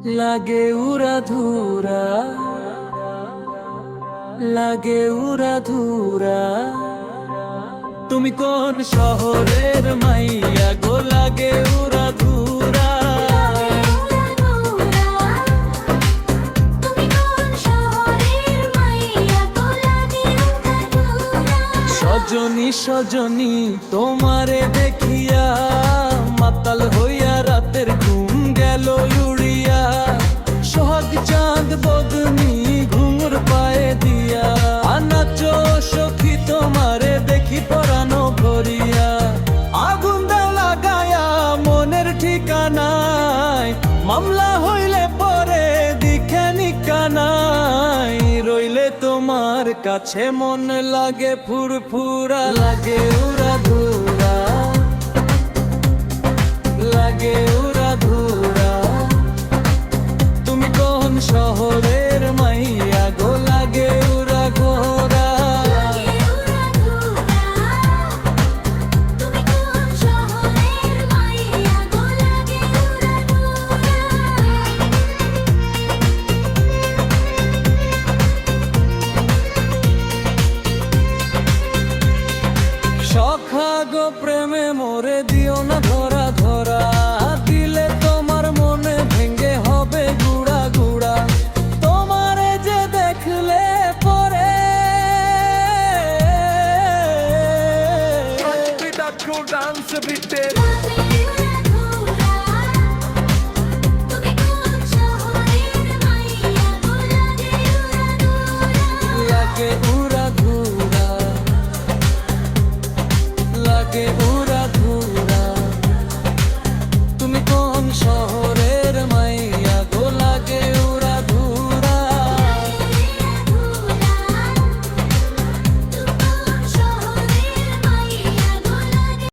লাগে উড়া ধুরা, লাগে উড়া ধুরা। তুমি কোন শহরের মাইয়া গো, লাগে উড়া ধুরা। সজনী সজনী তোমারে দেখিয়া মাতাল হইয়া রাতের ঘুম গেল উড়িয়া। সোহাগ চাঁদ বদনি ঘুঙুর পায়ে দিয়া, নাচো সখী তোমারে দেখি পরানো ভরিয়া। আগুন দাও লাগায়া মনের ঠিকানায়, মামলা হইলে পরে দিখে নিকানায়। রইলে তোমার কাছে মন লাগে ফুরফুরা, লাগে উড়া ধুরা, লাগে উড়া ধুরা। তুমি কোন শহরের মাইয়া গো, লাগে উড়া ঘোরা। সখা গো প্রেমে মোরে দিও না ধরা ধরা, দিলে তোমার মনে ভেঙ্গে হবে গুড়া গুড়া। তোমারে যে দেখলে পরে Dance with it.